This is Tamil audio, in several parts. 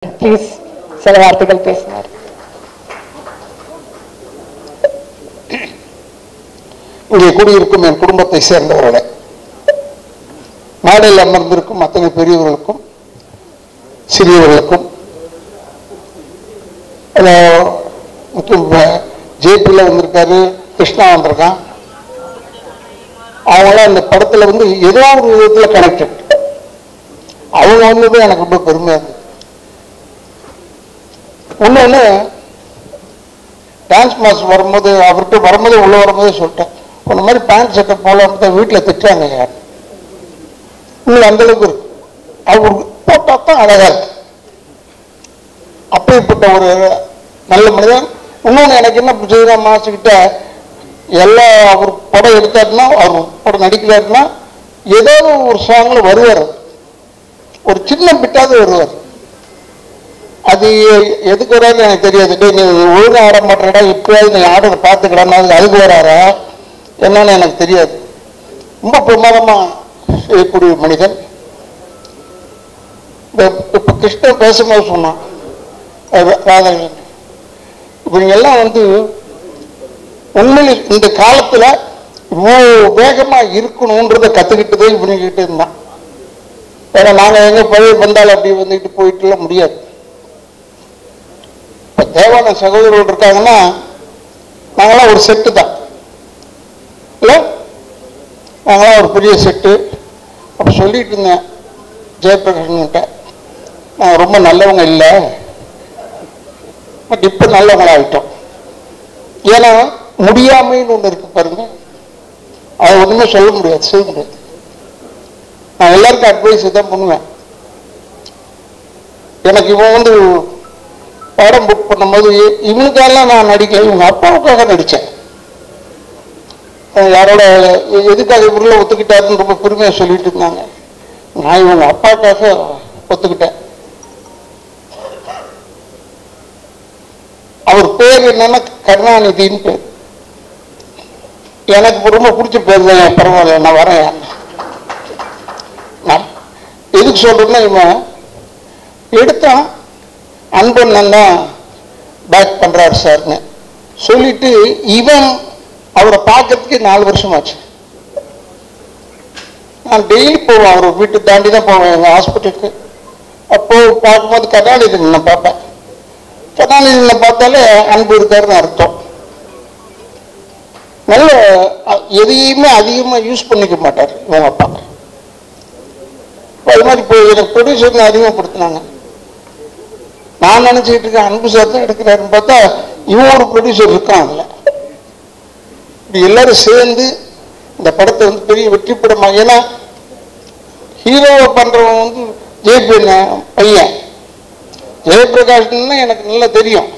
ப்ளீஸ் சில வார்த்தைகள் பேசினார். இங்கே கூடியிருக்கும் என் குடும்பத்தை சேர்ந்தவர்களே, மேடையில் அமர்ந்திருக்கும் அத்தனை பெரியவர்களுக்கும் சிறியவர்களுக்கும், ஜேபியில் வந்திருக்காரு, கிருஷ்ணா வந்திருக்கான், அவங்களாம் அந்த படத்தில் ஏதோ ஒரு விதத்தில் கனெக்டட். அவங்க வந்தது எனக்கு ரொம்ப பெருமையாக இருந்தது. ஒன்று டான்ஸ் மாஸ்டர் வரும்போது அவர்கிட்ட வரும்போது உள்ள வரும்போதே சொல்லிட்டேன், இந்த மாதிரி பேண்ட் சட்டை போலாம் வீட்டில் திட்டுறாங்க யார் இன்னும் அந்த அளவுக்கு இருக்கு, அவருக்கு போட்டா தான் அழகா இருக்கு. அப்படிப்பட்ட ஒரு நல்ல மனிதன். இன்னொன்று எனக்கு என்ன பிடிச்சதுன்னா, மாசுக்கிட்ட எல்லா அவர் படம் எடுத்தாருன்னா, அவர் படம் நடிக்கிறாருன்னா ஏதோ ஒரு சாங்ல வருவார், ஒரு சின்ன பிட்டாவது வருவார். அது எதுக்கு வராது எனக்கு தெரியாது. நீ ஒழுங்கு ஆட மாட்டேடா, இப்பயாவது நீ ஆடுறத பார்த்துக்கலாம்னா அதுக்கு வராரா என்னன்னு எனக்கு தெரியாது. ரொம்ப பிரமாதமா செய்யக்கூடிய மனிதன். இப்ப கிருஷ்ணன் பேசும்போது சொன்னான், ராதாகிருஷ்ணன் இவங்க எல்லாம் உண்மையில் இந்த காலத்துல இவ்வளவு வேகமா இருக்கணும்ன்றத கத்துக்கிட்டதே இவங்க கிட்ட இருந்தான். ஏன்னா நாங்க எங்க பழைய வந்தாலும் அப்படி வந்துட்டு போயிட்டு முடியாது. இப்ப தேவான சகோதரர்கள் இருக்காங்கன்னா நாங்களாம் ஒரு செட்டு தான் இல்ல, நாங்களாம் ஒரு பெரிய செட்டு. அப்ப சொல்லிட்டு இருந்தேன் ஜெயபிரகாஷ்கிட்ட, நாங்க ரொம்ப நல்லவங்க இல்லை, பட் இப்ப நல்லவங்களா ஆயிட்டோம். ஏன்னா முடியாமைன்னு ஒண்ணு இருக்கு பாருங்க, அதை ஒண்ணுமே சொல்ல முடியாது, செய்ய முடியாது. நான் எல்லாருக்கும் அட்வைஸ் தான் பண்ணுவேன். எனக்கு இவன் படம் புக் பண்ணும்போது இவனுக்கெல்லாம் நான் நடிக்கல, இவங்க அப்பாவுக்காக நடிச்சேன். யாரோட எதுக்காக இவருல ஒத்துக்கிட்டாருன்னு ரொம்ப பெருமையா சொல்லிட்டு இருந்தாங்க. நான் இவங்க அப்பாவுக்காக ஒத்துக்கிட்டேன். அவர் பேர் என்னன்னா கருணாநிதின்னு பேர். எனக்கு ரொம்ப பிடிச்ச பேர் தான். பரவாயில்ல, நான் வரேன். நான் எதுக்கு சொல்றேன்னா, இவன் எடுத்தான் அன்பண்ணன் தான் பேக் பண்றாரு சார்னு சொல்லிட்டு இவன் அவரை பார்க்கறதுக்கு 4 வருஷம் ஆச்சு. நான் டெய்லி போவேன், அவர் வீட்டு தாண்டி தான் போவேன் எங்க ஹாஸ்பிட்டலுக்கு. அப்போ பார்க்கும்போது கருணாநிதி நான் பார்ப்பேன். கருணாநிதி பார்த்தாலே அன்பு இருக்காருன்னு அர்த்தம். நல்ல எதையுமே அதிகமா யூஸ் பண்ணிக்க மாட்டார் இவங்க அப்பா. அது மாதிரி இப்போ எனக்கு ப்ரொடியூசர்னு அறிமுகப்படுத்தினாங்க. நான் நினைச்சுக்கிட்டு இருக்கேன் அன்பு சார் தான் எடுக்கிறாருன்னு பார்த்தா இவன் ஒரு ப்ரொடியூசர் இருக்கான். அதுல இப்படி எல்லாரும் சேர்ந்து இந்த படத்தை பெரிய வெற்றி படமாக, ஏன்னா ஹீரோவை பண்றவன் ஜேபி பையன், ஜெயபிரகாஷ்னா எனக்கு நல்லா தெரியும்.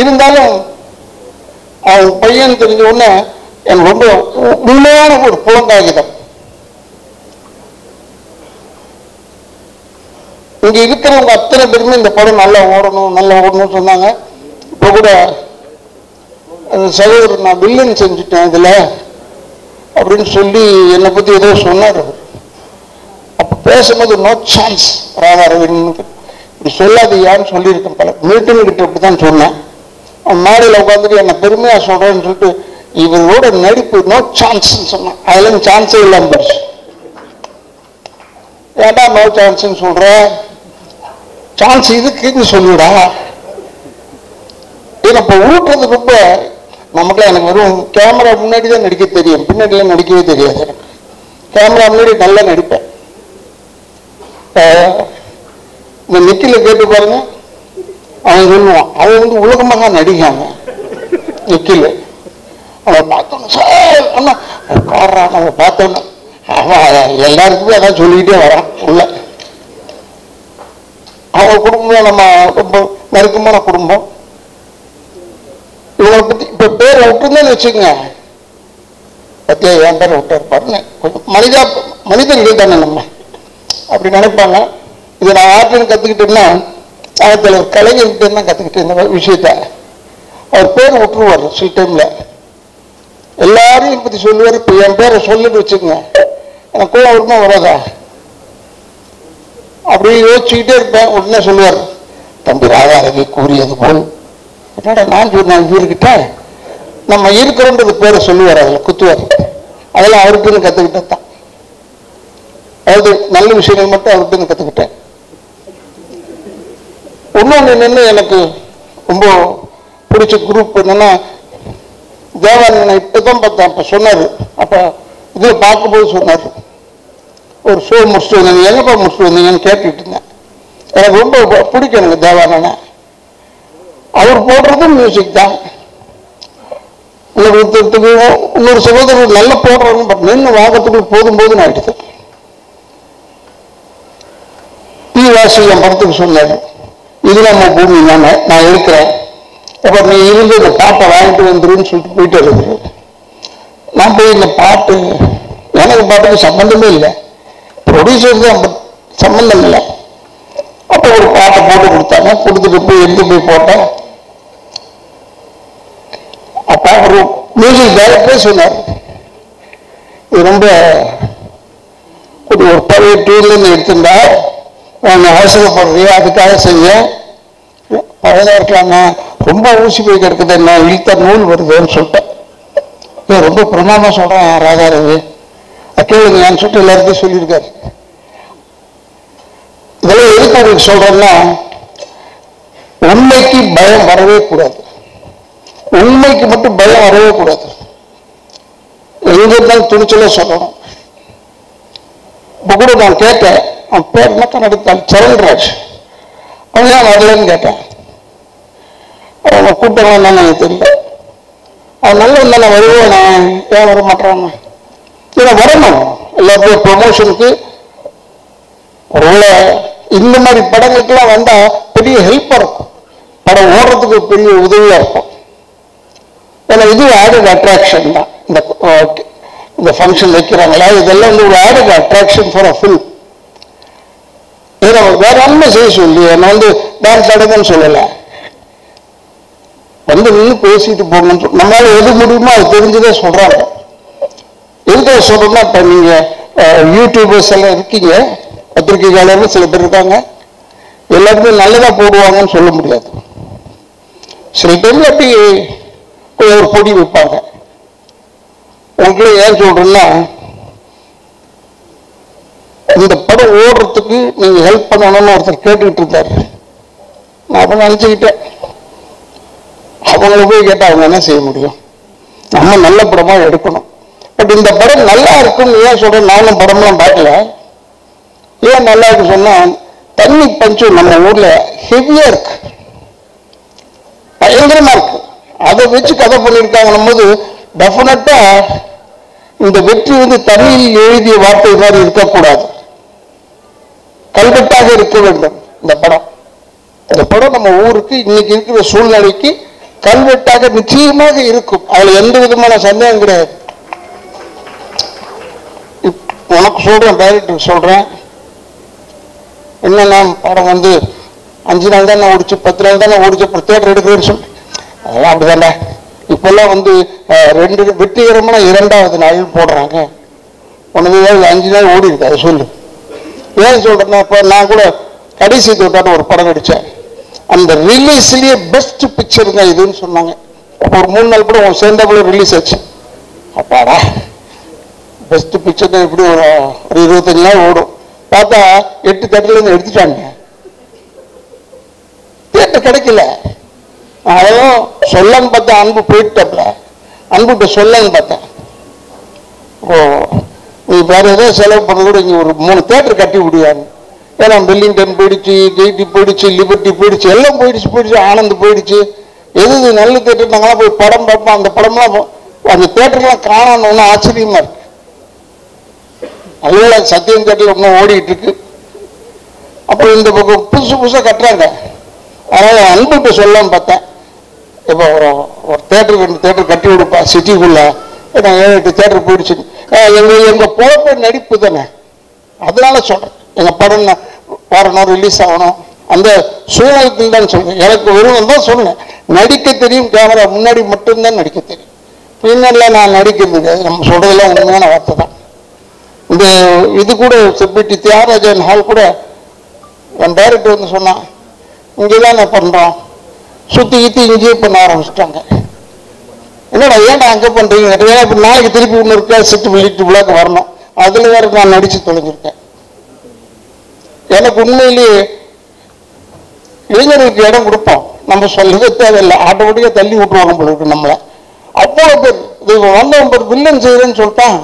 இருந்தாலும் அவன் பையன் தெரிஞ்ச உடனே எனக்கு ரொம்ப உண்மையான ஒரு புலங்காகிதம். இங்க இருக்கிறவங்க அத்தனை பேருமே இந்த படம் நல்லா ஓடணும்னு சொன்னாங்க. இப்ப கூட சகோதரர் நான் வில்லன் செஞ்சுட்டேன் இதுல அப்படின்னு சொல்லி என்னை பத்தி ஏதோ சொன்னார். அப்ப பேசும்போது நோ சான்ஸ் ராதாரவின் இப்படி சொல்லாதீயான்னு சொல்லியிருக்கேன். பல மீட்டிங் கிட்ட இப்படிதான் சொன்னேன். மேடையில் உட்காந்துட்டு என்ன பெருமையா சொல்றேன்னு சொல்லிட்டு இவரோட நடிப்பு நோ சான்ஸ் சொன்னான். அதுல சான்ஸே இல்லாம போச்சு. ஏன்டா நோ சான்ஸ் சொல்ற, சான்ஸ் இதுக்குன்னு சொல்லுடா. இப்ப ஊட்டுறது ரொம்ப நமக்குலாம் எனக்கு வெறும் கேமரா முன்னாடி தான் நடிக்க தெரியும், பின்னாடிலாம் நடிக்கவே தெரியாது. எனக்கு கேமரா முன்னாடி நல்லா நடிப்பேன். இந்த நிக்கில கேட்டு பாருங்க, அவன் சொல்லுவான் அவன் உலகமாக நடிக்காங்க. நிக்கில அவன் பார்த்தோன்னு சார் அண்ணா காடுறான், அவன் பார்த்தோன்னு அவன் எல்லாருக்குமே அதான் சொல்லிக்கிட்டே வரான் உள்ள. அவங்க குடும்பம் நம்ம ரொம்ப நெருக்கமான குடும்பம். இவங்களை பத்தி இப்ப பேரை விட்டுருந்தேன்னு வச்சுக்கோங்க, பத்தியா என் பேரை விட்டாரு பாருங்க, கொஞ்சம் மனிதர்கள் தானே நம்ம அப்படி நினைப்பாங்க. இதை நான் யார்கிட்ட கத்துக்கிட்டேன்னா தலைவர் கலைஞர்கிட்ட தான் கத்துக்கிட்டேன் இந்த விஷயத்த. அவர் பேர் விட்டுருவார் சில டைம்ல, எல்லாரையும் பத்தி சொல்லுவார். இப்ப என் பேரை சொல்லிட்டு வச்சுக்கோங்க, எனக்கு கோவம் வருமா வராதா? அப்படியே யோசிச்சுக்கிட்டே இருப்பேன். உடனே சொல்லுவார், தம்பி ராதாரவி கூறியது போல். என்னடா நான் சொன்னேன் இவர்கிட்ட, நம்ம இருக்கிறோன்றது பேரை சொல்லுவார், அதில் குத்துவார். அதெல்லாம் அவர்கிட்ட கற்றுக்கிட்டது தான். அதாவது நல்ல விஷயங்கள் மட்டும் அவர்கிட்ட கற்றுக்கிட்டேன். இன்னொன்று என்னென்னு எனக்கு ரொம்ப பிடிச்ச குரூப் என்னன்னா, தேவானனை இப்பதான் பார்த்தேன். அப்போ சொன்னார், அப்போ இதில் பார்க்கும்போது சொன்னார், ஒரு ஷோ முடிச்சுட்டு வந்தீங்க, எங்கப்பா முடிச்சுட்டு வந்தீங்கன்னு கேட்டுட்டு இருந்தேன். எனக்கு ரொம்ப பிடிக்கும் எனக்கு தேவானனை. அவர் போடுறது மியூசிக் தான். இன்னொரு சகோதரர் நல்ல போடுறாங்க, பட் நின்று வாங்கத்துக்குள்ள போதும் ஆயிடுது. பி வாசி என் படத்துக்கு சொன்னார், இது நம்ம பூமி தானே, நான் இருக்கிறேன், அப்போ நீ இருந்து இந்த பாட்டை வாங்கிட்டு வந்துருன்னு சொல்லிட்டு போயிட்டு வருது. நான் போய் இந்த பாட்டு, எனக்கு பாட்டுக்கு சம்பந்தமே இல்லை, ப்ரொடியூசர் தான், சம்பந்தம் இல்லை. அப்போ ஒரு பாட்டை போட்டு கொடுத்தாங்க, கொடுத்துட்டு போய் எடுத்து போய் போட்டேன். அப்போ ஒரு மியூசிக் டைரக்டரே சொன்னார், இது ரொம்ப ஒரு பழைய டியூன்லேருந்து எடுத்துட்டா நான் அவசரப்படுறியா, அதுக்காக செய்ய பழையதாக இருக்கலாங்க, ரொம்ப ஊசி போய் கிடக்குது, என்ன இழுத்த நூல் வருதுன்னு சொல்லிட்டேன். ரொம்ப பிரமாதமாக சொல்கிறேன் ராதாரவி, கேளுங்கன்னு சொல்லிட்டு எல்லாருக்கும் சொல்லியிருக்காரு. இதெல்லாம் எதுக்கு அவருக்கு சொல்றேன்னா, உண்மைக்கு பயம் வரவே கூடாது. உண்மைக்கு மட்டும் பயம் வரவே கூடாது. எங்க இருந்தாலும் துணிச்சல சொல்லணும். இப்ப கூட நான் கேட்டேன், அவன் பேர் என்ன நடித்தாள், சரண்ராஜ், அவன் ஏன் வரலன்னு கேட்டேன். அவன் கூட்டம் என்னன்னு எனக்கு தெரியல. அவன் நல்ல இருந்தா வருவேன், ஏன் வர மாட்டான், ஏன்னா வரணும் எல்லாருக்கும் ப்ரொமோஷனுக்கு. ஒருவேளை இந்த மாதிரி படங்களுக்கெல்லாம் வந்தா பெரிய ஹெல்ப்பா இருக்கும், படம் ஓடுறதுக்கு பெரிய உதவியா இருக்கும். ஏன்னா இது ஆடட் அட்ராக்ஷன் தான். இந்த ஃபங்க்ஷன் வைக்கிறாங்களா, இதெல்லாம் வந்து ஒரு added attraction for a film. இது நம்ம வேற ஒன்றுமே செய்ய சொல்லி, நான் வந்து டான்ஸ் ஆடுங்கன்னு சொல்லலை, வந்து நின்று பேசிட்டு போகணும்னு நம்மளால எது முடியுமோ அது தெரிஞ்சுதான் சொல்றாங்க. எதுக்காக சொல்றோம்னா, இப்ப நீங்க யூடியூபர்ஸ் எல்லாம் இருக்கீங்க, பத்திரிகையாளர்கள் சில பேர் இருக்காங்க, எல்லாருமே நல்லதா போடுவாங்கன்னு சொல்ல முடியாது. சில டைம்ல அப்படி ஒரு பொடி வைப்பாங்க. உங்களுக்கு ஏன் சொல்றேன்னா, இந்த படம் ஓடுறதுக்கு நீங்க ஹெல்ப் பண்ணணும்னு ஒருத்தர் கேட்டுக்கிட்டு இருந்தாரு. நான் அப்ப நினைச்சுக்கிட்டேன், அவங்கள போய் கேட்டா அவங்க என்ன செய்ய முடியும், நம்ம நல்ல படமா எடுக்கணும். பட் இந்த படம் நல்லா இருக்குன்னு ஏன் சொல்றேன், நானும் படம்லாம் பார்க்கல. ஏன் நல்லா இருக்கு சொன்னா, தண்ணி பஞ்சம் நம்ம ஊர்ல ஹெவியா இருக்கு, பயங்கரமா இருக்கு. அதை வச்சு கதை பண்ணியிருக்காங்கன்னும் போது டெஃபினட்டா இந்த வெற்றி வந்து தண்ணியில் எழுதிய வார்த்தை மாதிரி இருக்கக்கூடாது, கல்வெட்டாக இருக்க வேண்டும். இந்த படம் நம்ம ஊருக்கு இன்னைக்கு இருக்கிற சூழ்நிலைக்கு கல்வெட்டாக நிச்சயமாக இருக்கும், அதுல எந்த விதமான சந்தேகம் கிடையாது. உனக்கு சொல்றேன், டைரக்டர் சொல்றேன், என்னன்னா படம் வந்து 5 நாள் தானே ஓடிச்சு, 10 நாள் தானே ஓடிச்சு, அப்புறம் தியேட்டர் எடுக்கிறேன்னு சொல்லி, அதெல்லாம் அப்படிதானே. இப்பெல்லாம் வந்து வெற்றிகரமான 2வது நாள் போடுறாங்க. உனக்கு 5 நாள் ஓடி இருக்கு, அதை சொல்லு. ஏன் சொல்றேன்னா, இப்போ நான் கூட கடைசி தோட்டான ஒரு படம் நடிச்சேன், அந்த ரிலீஸ்லயே பெஸ்ட் பிக்சருங்க இதுன்னு சொன்னாங்க. அப்போ ஒரு 3 நாள் கூட சேர்ந்த போல ரிலீஸ் ஆச்சு. அப்பாடா, பெஸ்ட் பிக்சர் எப்படி ஒரு 25 நாள் ஓடும். பார்த்தா 8 தேட்டர்ல இருந்து எடுத்துட்டாங்க, தேட்டர் கிடைக்கல. அதையும் சொல்லன்னு பார்த்தேன், அன்பு போயிட்டாப்ல, அன்புகிட்ட சொல்லன்னு பார்த்தேன், ஓ நீ வேற ஏதாவது செலவு பண்ண கூட இங்க ஒரு 3 தேட்டர் கட்டி விடுவாங்க. ஏன்னா வெல்லிங்டன் போயிடுச்சு, கெய்டி போயிடுச்சு, லிபர்ட்டி போயிடுச்சு, எல்லாம் போயிடுச்சு, ஆனந்த் போயிடுச்சு. எது நல்ல தேட்டர் நாங்களாம் போய் படம் பார்ப்போம், அந்த படம்லாம் அந்த தேட்டர்லாம் காணணும்னு ஆச்சரியமா இருக்கு. அதுவே சத்தியம் தேட்டர் இன்னும் ஓடிட்டு இருக்கு. அப்புறம் இந்த பக்கம் புதுசா கட்டுறாங்க. அதனால அன்புகிட்ட சொல்லலாம்னு பார்த்தேன், இப்போ ஒரு தேட்டருக்கு 2 தேட்டர் கட்டி விடுப்பா சிட்டிக்குள்ள, ஏன்னா 7-8 தேட்டர் போயிடுச்சு. எங்க பொழப்ப நடிப்பு தானே, அதனால சொல்றேன், எங்க படம் வரணும், ரிலீஸ் ஆகணும், அந்த சூழ்நிலையில் தான் சொல்றேன். எனக்கு வெறும் தான் சொன்னேன், நடிக்க தெரியும், கேமரா முன்னாடி மட்டும்தான் நடிக்க தெரியும், பின்னாடிலாம் நான் நடிக்கிறது நம்ம சொல்றதெல்லாம் உண்மையான வார்த்தை தான். இந்த இது கூட செப்பிட்டி தியாகராஜன் ஹால் கூட என் டைரக்டர் வந்து சொன்னான், இங்கே தான் பண்ணுறோம், சுற்றி கித்தி இங்கேயே பண்ண ஆரம்பிச்சிட்டாங்க. என்னடா ஏன்டா அங்கே பண்ணுறீங்க? ஏன்னா இப்போ நாளைக்கு திருப்பி ஒன்று இருக்கா செட்டு வெளியிட்டு விழாக்கு வரணும், அதில் வேறு நான் நடித்து தொலைஞ்சிருக்கேன். எனக்கு உண்மையிலேயே இளைஞர்களுக்கு இடம் கொடுப்போம், நம்ம சொல்லவே தேவையில்லை, ஆட்டோமேட்டிக்காக தள்ளி விட்டுருவாங்க போல இருக்கு நம்மளை. அவ்வளோ பேர் இது வந்தவன் பேர் வில்லன் செய்யறேன்னு சொல்லிட்டான்.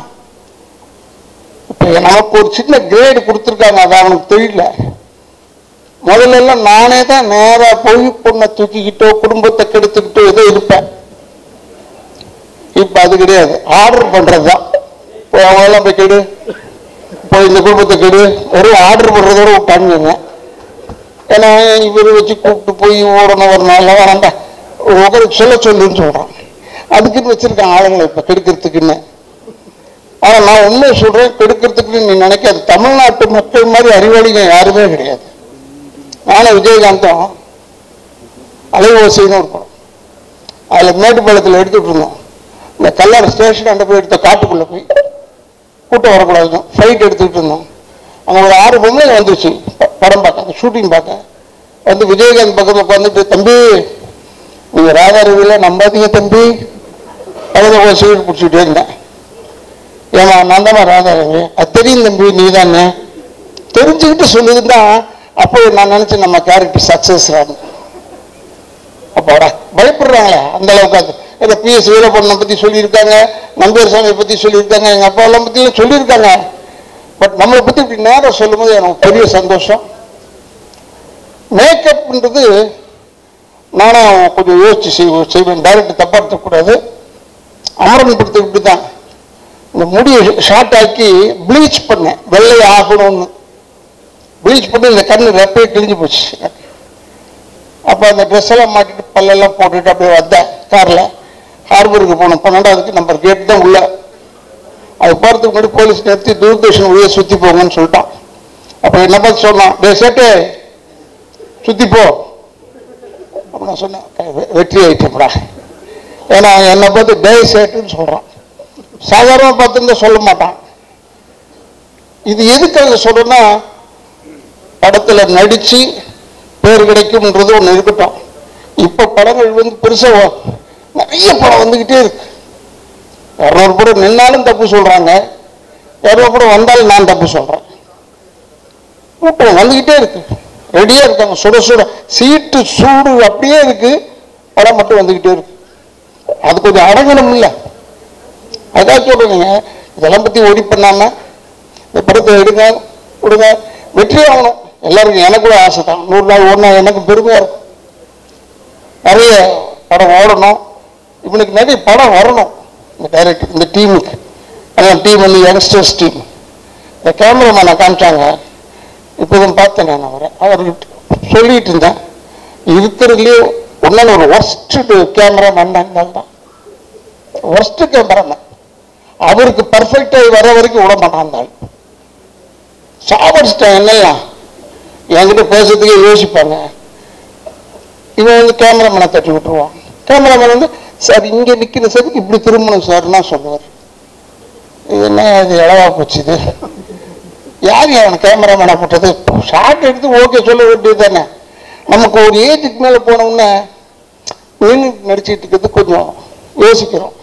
இப்போ நமக்கு ஒரு சின்ன கிரேடு கொடுத்துருக்காங்க, அது அவனுக்கு தெரியல. முதல்ல எல்லாம் நானே தான் நேராக போய் பொண்ணை தூக்கிக்கிட்டோ குடும்பத்தை கெடுத்துக்கிட்டோ ஏதோ இருப்பேன். இப்போ அது கிடையாது, ஆர்டர் பண்ணுறது தான். இப்போ அவங்களெல்லாம் போய் கெடு, போய் இந்த குடும்பத்தை கெடு, வெறும் ஆர்டர் பண்ணுறதோட விட்டானுங்க. ஏன்னா இவர் வச்சு கூப்பிட்டு போய் ஓடணும் ஒரு நாள் வேணாண்டா உங்களுக்கு சொல்லுன்னு சொல்கிறான். அதுக்குன்னு வச்சிருக்கான் ஆளுங்களை இப்போ கெடுக்கிறதுக்குன்னு. ஆனால் நான் உண்மையை சொல்கிறேன், கெடுக்கிறதுக்குன்னு நீ நினைக்காது. தமிழ்நாட்டு மக்கள் மாதிரி அறிவாளிங்க யாருமே கிடையாது. நானும் விஜயகாந்தும் அலைவோசைன்னு ஒரு படம், அதில் மேட்டுப்பாளையத்தில் எடுத்துகிட்டு இருந்தோம். இந்த கல்லாறு ஸ்டேஷன் அந்த போய் எடுத்த காட்டுக்குள்ளே போய் கூட்டம் வரக்கூடாது ஃபைட் எடுத்துக்கிட்டு இருந்தோம். அங்கே ஒரு 6 பொம்பளை வந்துச்சு படம் பார்க்க, ஷூட்டிங் பார்க்க. வந்து விஜயகாந்த் பக்கத்தில் உட்காந்துட்டு, தம்பி நீங்கள் ராதாரவியில் நம்பாதீங்க தம்பி, அதில் ஒரு சீட் பிடிச்சிக்கிட்டே இருந்தேன். ஏமா நான் தானே ராதாரவி, அது தெரியும் தம்பி, நீ தானே தெரிஞ்சுக்கிட்டு சொல்லியிருந்தா அப்போ நான் நினச்சேன் நம்ம கேரக்டர் சக்ஸஸ் ஆகும். அப்போடா பயப்படுறாங்களே அந்த அளவுக்கு. அது ஏதோ PS வீரப்பண்ணனை பற்றி சொல்லியிருக்காங்க, நம்பியார் சாமியை பற்றி சொல்லியிருக்காங்க, எங்கள் அப்பா எல்லாம் பற்றியும் சொல்லியிருக்காங்க. பட் நம்மளை பற்றி இப்படி நேரம் சொல்லும் போது எனக்கு பெரிய சந்தோஷம். மேக்கப்ன்றது நானும் கொஞ்சம் யோசிச்சு செய்வேன், டைரக்டர் தப்பாக இருக்கக்கூடாது. அமரன் படுத்து இப்படி தான் இந்த முடியை ஷார்ட் ஆக்கி ப்ளீச் பண்ணேன், வெள்ளை ஆகணும்னு ப்ளீச் பண்ணி இந்த கண்ணு ரெப்பையே கிழிஞ்சு போச்சு. அப்போ அந்த ட்ரெஸ் எல்லாம் மாட்டிட்டு பல்லெல்லாம் போட்டுட்டு அப்படியே வந்தேன் காரில். ஹார்பருக்கு போனோம், 12வது நம்பர் கேட்டு தான் உள்ள. அது போகிறதுக்கு முன்னாடி போலீஸ் நிறுத்தி தூர்தர்ஷன் உள்ள சுற்றி போங்கன்னு சொல்லிட்டான். அப்போ என்ன பார்த்து சொன்னான், டே சேட்டு சுற்றி போ அப்படி நான் சொன்னேன். வெற்றி ஆயிட்டோம்டா, ஏன்னா என்னை பார்த்து டே சேட்டுன்னு சொல்கிறான். சாதாரணமாக பார்த்துருந்தா சொல்ல மாட்டான். இது எதுக்காக சொல்றேன்னா, படத்தில் நடித்து பேர் கிடைக்கும்ன்றது ஒன்று இருக்கட்டும். இப்போ படங்கள் வந்து பெருசாக நிறைய படம் வந்துக்கிட்டே இருக்கு. 200 படம் நின்னாலும் தப்பு சொல்கிறாங்க, 200 படம் வந்தாலும் நான் தப்பு சொல்கிறேன். கூட்டம் வந்துக்கிட்டே இருக்கு, ரெடியாக இருக்காங்க, சுட சுட சீட்டு சூடு அப்படியே இருக்கு, படம் மட்டும் வந்துக்கிட்டே இருக்கு. அது கொஞ்சம் அடங்கணும் இல்லை? அதான் சொல்கிறீங்க, இதெல்லாம் பற்றி ஓடி பண்ணாமல் இந்த படத்தை எடுங்க கொடுங்க, வெற்றி ஆகணும். எல்லாருக்கும் எனக்கு கூட ஆசை தான், 100 நாள் ஓடினா எனக்கு பெருமையாக இருக்கும். நிறைய படம் ஓடணும், இவனுக்கு நிறைய படம் வரணும். இந்த டைரக்டர் இந்த டீமுக்கு, அதான் டீம் வந்து யங்ஸ்டர்ஸ் டீம். இந்த கேமராமேனை காமிச்சாங்க, இப்போதான் பார்த்தேன் நான் அவர்கிட்ட சொல்லிட்டு இருந்தேன். இருக்கிறதுலேயே ஒன்றால் ஒரு ஒர்ஸ்ட்டு கேமராமேன் தான், ஒர்ஸ்ட்டு கேமராமேன். அவருக்கு பர்ஃபெக்டாக வர வரைக்கும் விட மாட்டான். சாவடிச்சிட்டேன் என்னெல்லாம் என்கிட்ட பேசுறதுக்கே யோசிப்பாங்க. இவன் வந்து கேமராமேனை தட்டி விட்டுருவான். கேமராமேன் வந்து சார் இங்கே நிற்கிற சார் இப்படி திரும்பணும் சார்னா சொல்லுவார். இது என்ன இது இளவா போச்சு, இது யார் அவனை கேமராமேனை போட்டது? ஷார்ட் எடுத்து ஓகே சொல்ல வேண்டியது தானே. நமக்கு ஒரு ஏஜுக்கு மேலே போனோம்னா நடிச்சுட்டு இருக்கிறது கொஞ்சம் யோசிக்கிறோம்.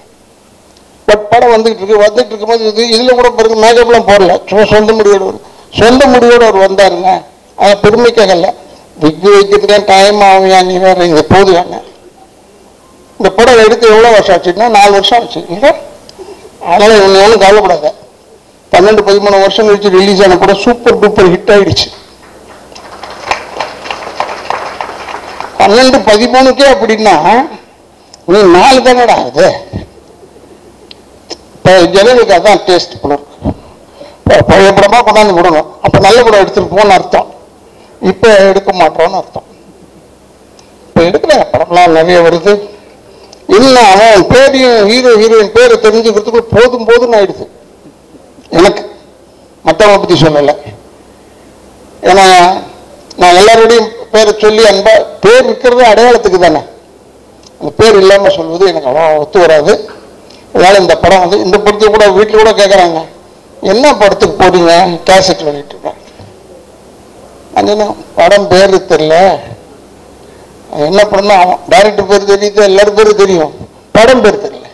பட் படம் வந்துட்டு இருக்கும்போது இதில் கூட பிறகு மேக்கப்லாம் போடல, சொந்த முடிவோடு அவர் வந்தாருங்க. அதை பெருமைக்காக இல்லை, விக்கு வைக்கிறதுக்கே டைம் ஆகுயா, நீ வேறு இது போதுவாங்க. இந்த படம் எடுத்து எவ்வளோ வருஷம் ஆச்சுன்னா 4 வருஷம் ஆச்சு இல்லை? அதனால் இவங்க ஒன்றும் கவலைப்படாத. 12-13 வருஷம் கழிச்சு ரிலீஸ் ஆன படம் சூப்பர் டூப்பர் ஹிட் ஆயிடுச்சு. 12-13க்கே அப்படின்னா நீ 4 தானடா ஆகுது. இப்போ ஜனங்களுக்கு அதான் டேஸ்ட் படம். பழைய படமாக கொண்டாந்து விடணும், அப்போ நல்ல படம் எடுத்துகிட்டு போன்னு அர்த்தம். இப்போ எடுக்க மாட்டோம்னு அர்த்தம். இப்போ எடுக்கிற படம்லாம் நிறைய வருது. இல்லை அவன் பேரையும் ஹீரோயின் பேரை தெரிஞ்சுக்கிறதுக்கு போதும்னு ஆயிடுது எனக்கு. மற்றவங்களை பற்றி சொல்லலை, ஏன்னா நான் எல்லாரோடையும் பேரை சொல்லி அன்பா பேர் இருக்கிறது அடையாளத்துக்கு தானே. அந்த பேர் இல்லாமல் சொல்வது எனக்கு அவ்வளோ ஒத்து வராது. அதனால இந்த படம் வந்து இந்த படத்தை கூட வீட்டில் கூட கேட்குறாங்க, என்ன படத்துக்கு போறீங்க? கேசட் வெளியிட்டு இருக்கேன். அந்த படம் பேரு தெரியல, என்ன பண்ணா டைரக்டர் பேர் தெரியுது, எல்லாரும் பேரும் தெரியும், படம் பேர் தெரியல.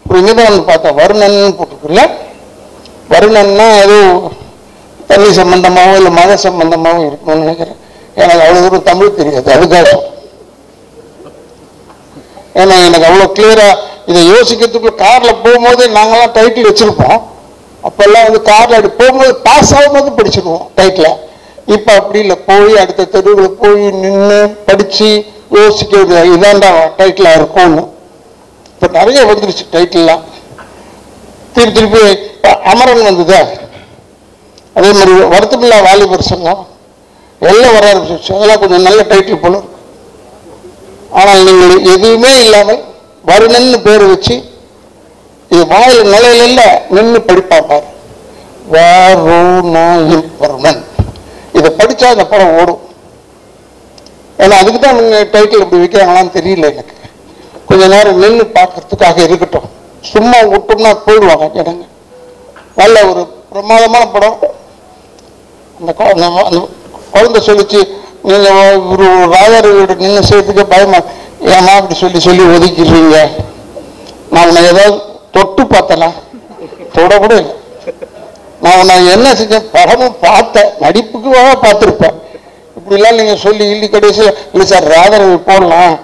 இப்போ இங்கதான் வந்து பார்த்தா வருணன் போட்டுருக்குல்ல, வருணன்னா ஏதோ தண்ணி சம்பந்தமாகவும் இல்லை மத சம்பந்தமாகவும் இருக்கணும்னு நினைக்கிறேன். எனக்கு அவ்வளோ தூரம் தமிழ் தெரியாது, அதுக்காக. ஏன்னா எனக்கு அவ்வளோ கிளியரா இதை யோசிக்கிறதுக்குள்ள கார்ல போகும்போது நாங்கெல்லாம் டைட்டில் வச்சிருப்போம். அப்பெல்லாம் வந்து கார்ல அப்படி போகும்போது பாஸ் ஆகும்போது படிச்சிருவோம் டைட்டில். இப்போ அப்படி இல்லை, போய் அடுத்த தெருவில் போய் நின்று படிச்சு யோசிக்க இதாண்டா டைட்டிலாக இருக்கும்னு. இப்போ நிறைய வந்துருச்சு டைட்டில்லாம். திருப்பி அமரன் வந்ததா, அதே மாதிரி வருத்தமில்லா வாலிபர் சங்கம் எல்லாம் வர ஆரம்பிச்சிருச்சு. அதெல்லாம் கொஞ்சம் நல்ல டைட்டில் போல. ஆனால் நீங்கள் எதுவுமே இல்லாமல் வருணன்னு பேர் வச்சு இது வாயில் நிலையில நின்று படிப்பாப்பார். வருணன் இதை படிச்சா அந்த படம் ஓடும். ஏன்னா அதுக்கு தான் நீங்க டைட்டில் இப்படி வைக்கிறாங்களான்னு தெரியல எனக்கு. கொஞ்ச நேரம் நின்று பார்க்கறதுக்காக இருக்கட்டும், சும்மா விட்டோம்னா போயிடுவாங்க ஜனங்க. நல்ல ஒரு பிரமாதமான படம். அந்த குழந்தை சொல்லிச்சு, நீங்க ஒரு ராஜாரி வீடு நின்று செய்யறதுக்கு பயமா, ஏமா அப்படி சொல்லி சொல்லி ஒதுக்கிடுறீங்க, நான் உன்னை ஏதாவது தொட்டு பார்த்தனா? தொட கூட இல்லை. நான் உன்னை என்ன செஞ்சேன், படமும் பார்த்தேன், நடிப்புக்குவாக பார்த்துருப்பேன். இப்படிலாம் நீங்க சொல்லி இல்லி கடைசியில் இல்லை சார் ராஜாரி போடலாம்,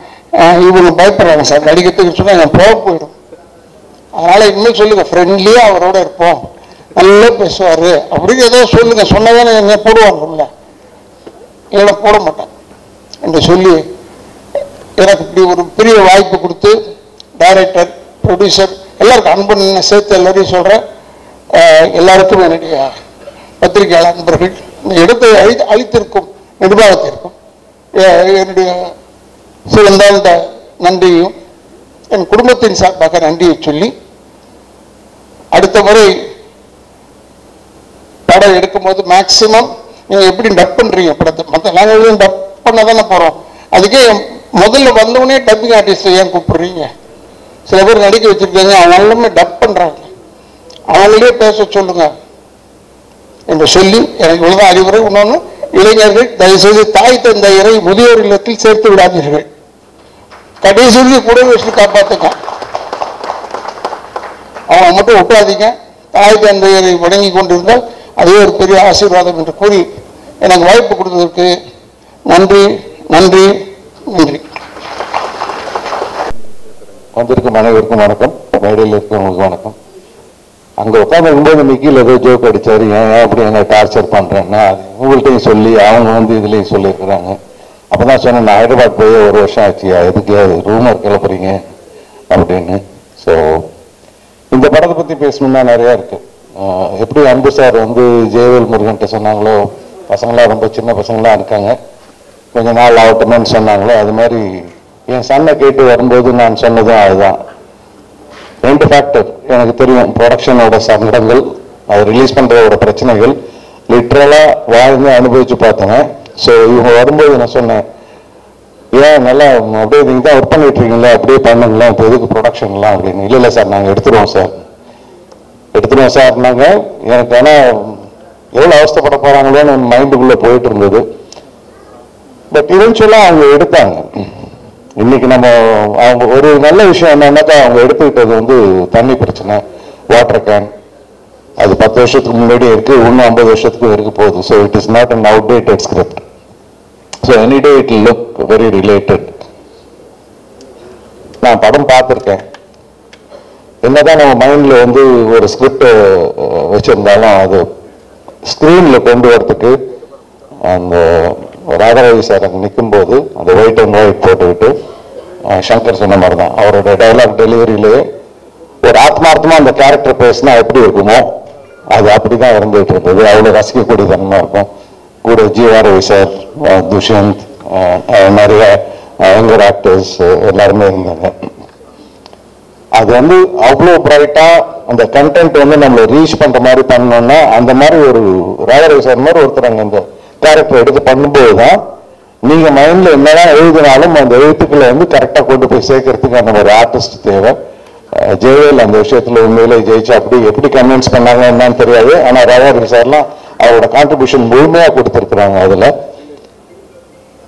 இவங்க பயப்படுறாங்க சார் நடிக்கிறதுக்கு சொன்னா நான் போயிடும். அதனால இனிமேல் சொல்லுங்க, ஃப்ரெண்ட்லியா அவரோட இருப்போம், நல்லா பேசுவாரு அப்படின்னு ஏதோ சொல்லுங்க. சொன்னதானே என்ன போடுவாங்க உள்ள, இல்லைன்னா போட மாட்டேன் என்று சொல்லி எனக்கு இப்படி ஒரு பெரிய வாய்ப்பு கொடுத்து டைரக்டர், ப்ரொடியூசர் எல்லாருக்கும் அன்பு சேர்த்து எல்லாரையும் சொல்றேன். எல்லாருக்கும் என்னுடைய பத்திரிகையாளர் நண்பர்கள் இந்த இடத்தை அளித்திருக்கும் நிர்வாகத்திற்கும் என்னுடைய சிறந்த நன்றியையும் என் குடும்பத்தின் சார்பாக நன்றியை சொல்லி, அடுத்த முறை படம் எடுக்கும்போது மேக்சிமம் நீங்க எப்படி டப் பண்றீங்க படத்தை, மற்ற லாங்குவேஜ் டப் பண்ண தானே போறோம். அதுக்கே முதல்ல வந்தவொடனே டப்பிங் ஆர்டிஸ்ட் ஏன் கூப்பிடுறீங்க? சில பேர் நடிக்க வச்சிருக்காங்க, அவங்களுமே டப் பண்றாங்க, அவங்களே பேச சொல்லுங்க என்று சொல்லி எனக்கு இவ்வளவுதான் அறிவுரை. இன்னொன்று, இளைஞர்கள் தயவுசெய்து தாய் தந்தையரை முதியோர் இல்லத்தில் சேர்த்து விடாதீர்கள், கடைசியில் கூட வச்சு காப்பாற்றுங்க, அவங்க மட்டும் விட்டாதீங்க. தாய் தந்தையரை வணங்கி கொண்டிருந்தால் அதே ஒரு பெரிய ஆசீர்வாதம் என்று கூறி எனக்கு வாய்ப்பு கொடுத்ததற்கு நன்றி நன்றி நன்றி. வந்திருக்கும் அனைவருக்கும் வணக்கம், மேடையில் இருக்கிறவங்களுக்கு வணக்கம். அங்கே உட்காந்துருக்கும்போது நிக்கில் ஏதோ ஜோக் அடிச்சாரு, ஏன் அப்படி என்ன டார்ச்சர் பண்ணுறேன்னா அது உங்கள்கிட்டையும் சொல்லி அவங்க வந்து இதுலேயும் சொல்லியிருக்கிறாங்க. அப்போ தான் சொன்னேன், நான் ஹைதராபாத் போய் 1 வருஷம் ஆச்சு, எதுக்கு ரூமர் கிளப்புறீங்க அப்படின்னு. ஸோ இந்த படத்தை பற்றி பேசணும்னா நிறையா இருக்குது. எப்படி அன்பு சார் வந்து ஜெயவேல் முருகன்ட்ட சொன்னாங்களோ, பசங்களாம் ரொம்ப சின்ன பசங்களாம் இருக்காங்க, கொஞ்ச நாள் ஆகட்டுமேன்னு சொன்னாங்களோ, அது மாதிரி என் சன்னை கேட்டு வரும்போது நான் சொன்னதும் அதுதான். 2 ஃபேக்டர் எனக்கு தெரியும், ப்ரொடக்ஷனோட சங்கடங்கள், அதை ரிலீஸ் பண்ணுறதோட பிரச்சனைகள் லிட்ரலாக வாழ்ந்து அனுபவிச்சு பார்த்தேன். ஸோ இவங்க வரும்போது நான் சொன்னேன், ஏன் நல்லா அப்படியே நீங்கள் தான் ஒர்க் பண்ணிட்டு இருக்கீங்களா, அப்படியே பண்ணுங்களேன், இப்போ எதுக்கு ப்ரொடக்ஷன்லாம் அப்படின்னு. இல்லை இல்லை சார், நாங்கள் எடுத்துருவோம் சார்னாங்க. எனக்கு ஆனால் எவ்வளோ அவஸ்தைப்பட போகிறாங்களோன்னு மைண்டுக்குள்ளே போயிட்டு இருந்தது. பட் இவென்ச்சுவலாக அவங்க எடுத்தாங்க. இன்னைக்கு நம்ம அவங்க ஒரு நல்ல விஷயம் என்னன்னாக்கா, அவங்க எடுத்துக்கிட்டது வந்து தண்ணி பிரச்சனை, வாட்டர் கேன், அது 10 வருஷத்துக்கு முன்னாடியே இருக்கு, இன்னும் 50 வருஷத்துக்கும் இருக்க போகுது. So it is not an outdated script. So any day it will look very related. நான் படம் பார்த்துருக்கேன். என்னதான் நம்ம மைண்ட்ல வந்து ஒரு ஸ்கிரிப்ட் வச்சிருந்தாலும் அது ஸ்கிரீன்ல கொண்டு வரதுக்கு அந்த ராகரவி சார் அங்கே நிற்கும்போது அந்த ஒயிட் அண்ட் ஒயிட் போட்டுக்கிட்டு சங்கர் சொன்ன மாதிரி தான் அவரோட டைலாக் டெலிவரியிலேயே ஒரு ஆத்மார்த்தமா அந்த கேரக்டர் பேசினா எப்படி இருக்குமோ அது அப்படிதான் இருந்துகிட்டு இருந்தது. அவ்வளோ ரசிக்கக்கூடிய தன்மை இருக்கும். கூட ஜீவாரவி சார், துஷ்யந்த், நிறைய யங்கர் ஆக்டர்ஸ் எல்லாருமே இருந்தாங்க. அது வந்து அவ்வளோ பிரைட்டா அந்த கண்டென்ட் வந்து நம்மளை ரீச் பண்ற மாதிரி பண்ணோம்னா, அந்த மாதிரி ஒரு ராகரவி சார் மாதிரி ஒருத்தர் அங்கே இந்த கேரக்டர் எடுத்து பண்ணும்போது தான் நீங்க மைண்ட்ல என்னதான் எழுதினாலும் அந்த எழுத்துக்களை வந்து கரெக்டா கொண்டு போய் சேர்க்கறதுக்கு அந்த ஒரு ஆர்டிஸ்ட் தேவை. ஜெயவேல் அந்த விஷயத்துல உண்மையிலே ஜெயிச்சு அப்படி எப்படி கன்வின்ஸ் பண்ணாங்க என்னன்னு தெரியாது. ஆனா ராகரவி சார்லாம் அவரோட கான்ட்ரிபியூஷன் முழுமையா கொடுத்திருக்கிறாங்க. அதுல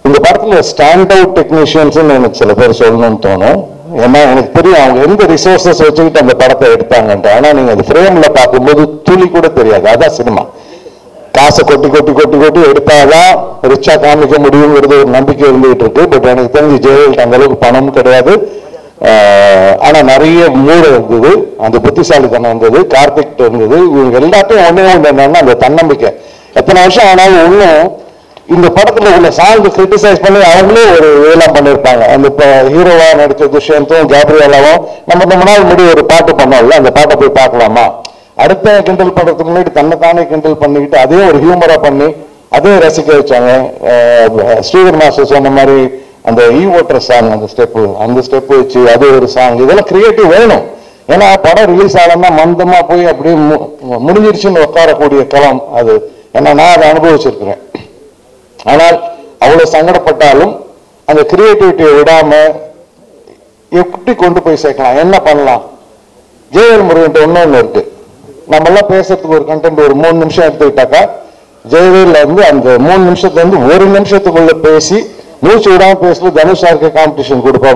இந்த படத்துல ஸ்டாண்ட் அவுட் டெக்னீஷியன்ஸ் எனக்கு சில பேர் சொல்லணும்னு தோணும். ஏன்னா எனக்கு தெரியும் அவங்க எந்த ரிசோர்சஸ் வச்சுக்கிட்டு அந்த படத்தை எடுத்தாங்கன்ட்டு. ஆனா நீங்க அது ஃப்ரேம்ல பார்க்கும்போது துளி கூட தெரியாது. அதான் சினிமா. காசை கொட்டி கொட்டி கொட்டி கொட்டி எடுத்தாதான் ரிச்சா காமிக்க முடியுங்கிறது ஒரு நம்பிக்கை இருந்துகிட்டு இருக்கு. பட் எனக்கு தெரிஞ்சு ஜெயலலிதா அந்த அளவுக்கு பணம் கிடையாது. ஆனா நிறைய மூளை இருந்தது, அந்த புத்திசாலித்தனம் இருந்தது, கார்த்திக் இருந்தது. இவங்க எல்லாத்தையும் ஒண்ணே ஒன்று என்னன்னா அந்த தன்னம்பிக்கை. எத்தனை வருஷம் ஆனாலும் இன்னும் இந்த படத்துல உள்ள சாங் கிரிட்டிசைஸ் பண்ணி அவங்களே ஒரு இதெல்லாம் பண்ணியிருப்பாங்க. அந்த ஹீரோவா நடிச்ச துஷ்யந்தும் கேப்ரியலாவும் நம்ம ரொம்ப நாள் முன்னாடி ஒரு பாட்டு பண்ணோம்ல, அந்த பாட்டை போய் பார்க்கலாமா, அடுத்த கிண்டல் பண்றதுக்கு முன்னாடி தன்னைத்தானே கிண்டல் பண்ணிக்கிட்டு அதே ஒரு ஹியூமரா பண்ணி அதே ரசிக்க வச்சாங்க. ஸ்ரீதர் மாஸ்டர் சொன்ன மாதிரி அந்த ஓட்டர் சாங், அந்த ஸ்டெப் வச்சு அது ஒரு சாங், இதெல்லாம் கிரியேட்டிவ் வேணும். ஏன்னா படம் ரிலீஸ் ஆகலன்னா மந்தமா போய் அப்படியே முடிஞ்சிருச்சுன்னு உட்காரக்கூடிய களம் அது. ஏன்னா நான் அதை அனுபவிச்சிருக்கிறேன். ஆனால் அவ்வளவு சங்கடப்பட்டாலும் அந்த கிரியேட்டிவிட்டியை விடாம எப்படி கொண்டு போய் சேர்க்கலாம், என்ன பண்ணலாம். ஜெயவேல் முருகன் ஒண்ணு இருக்கு. நம்ம எல்லாம் பேசுறதுக்கு ஒரு கண்டென்ட் ஒரு 3 நிமிஷம் எடுத்துக்கிட்டாக்கா, ஜெயவேல் வந்து அந்த 3 நிமிஷத்துல இருந்து 1 நிமிஷத்துக்குள்ள பேசி மூச்சு விடாம பேசுறது தனுஷாருக்கு காம்படிஷன் கொடுப்பா.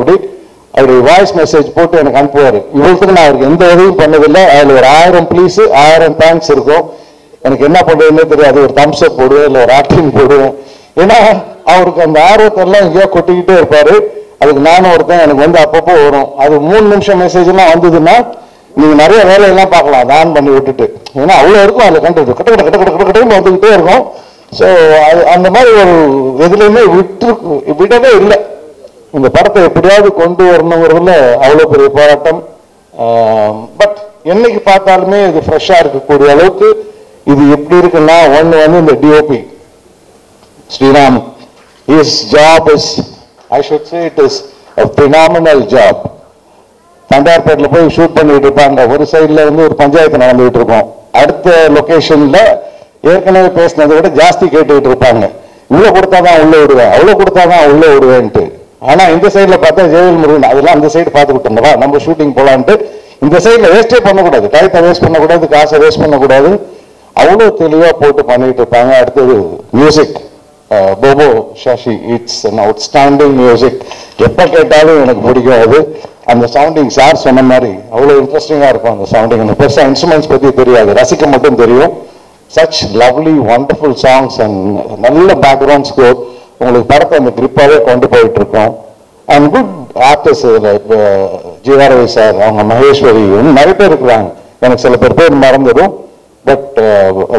அப்படி வாய்ஸ் மெசேஜ் போட்டு எனக்கு அனுப்புவாரு. இவருக்கு நான் அவருக்கு எந்த உதவியும் பண்ணதில்லை. அதுல ஒரு 1000 ப்ளீஸ் 1000 தேங்க்ஸ் இருக்கும். எனக்கு என்ன பண்றதுன்னே தெரியாது. ஒரு தம்ஸ் அப் போடுவேன், இல்லை ஒரு ஆக்டிங் போடுவேன். ஏன்னா அவருக்கு அந்த ஆர்வத்தெல்லாம் எங்கேயோ கொட்டிக்கிட்டே இருப்பாரு. அதுக்கு நானும் ஒருத்தன் எனக்கு வந்து அப்பப்போ வரும். அது 3 நிமிஷம் மெசேஜ் எல்லாம் வந்ததுன்னா நீங்க நிறைய வேலையெல்லாம் பார்க்கலாம் அதை ஆன் பண்ணி விட்டுட்டு. ஏன்னா அவ்வளோ இருக்கும் அதில் கண்டு கட்ட கட்ட கட்ட கட்ட கட்டன்னு வந்துக்கிட்டே இருக்கும். ஸோ அது அந்த மாதிரி ஒரு எதுலையுமே விடவே இல்லை. இந்த படத்தை எப்படியாவது கொண்டு வரணுங்கிறதுல அவ்வளோ பெரிய போராட்டம். பட் என்னைக்கு பார்த்தாலுமே இது ஃப்ரெஷ்ஷாக இருக்கக்கூடிய அளவுக்கு இது எப்படி இருக்குன்னா, ஒன்று வந்து இந்த DOP Sriram, his job is, I should say it is a phenomenal job. தண்டையார்பேட்டில் போய் ஷூட் பண்ணிட்டு இருப்பாங்க. ஒரு சைடில் வந்து ஒரு பஞ்சாயத்து நடந்துகிட்டு இருக்கோம், அடுத்த லொக்கேஷன்ல ஏற்கனவே பேசினதை விட ஜாஸ்தி கேட்டுக்கிட்டு இருப்பாங்க. இவ்வளோ கொடுத்தாதான் உள்ள விடுவேன், அவ்வளோ கொடுத்தாதான் உள்ள விடுவேன்ட்டு. ஆனா இந்த சைடில் பார்த்தா ஜெயவேல் முருகன் அதெல்லாம் அந்த சைடு பார்த்துக்கிட்டோம்னா நம்ம ஷூட்டிங் போலான்ட்டு இந்த சைடில் வேஸ்டே பண்ணக்கூடாது, டயத்தை வேஸ்ட் பண்ணக்கூடாது, காசை வேஸ்ட் பண்ணக்கூடாது. அவ்வளோ தெளிவாக போட்டு பண்ணிட்டு இருப்பாங்க. அடுத்தது music, Bobo Shashi, it's an outstanding music. எப்போ கேட்டாலும் எனக்கு பிடிக்கும் அது. அந்த சவுண்டிங் சார் சொன்ன மாதிரி அவ்வளோ இன்ட்ரெஸ்டிங்காக இருக்கும் அந்த சவுண்டிங். எனக்கு பெருசாக இன்ஸ்ட்ருமெண்ட்ஸ் பற்றி தெரியாது, ரசிக்க மட்டும் தெரியும். Such lovely wonderful songs and நல்ல பேக்ரவுண்ட் ஸ்கோர். உங்களுக்கு படத்தை அந்த கிரிப்பாகவே கொண்டு போயிட்டு இருக்கோம். And good artist like Jeevaravi sir, அவங்க மகேஸ்வரி, இன்னும் நிறைய பேர் இருக்கிறாங்க. எனக்கு சில பேர் மறந்துடும். But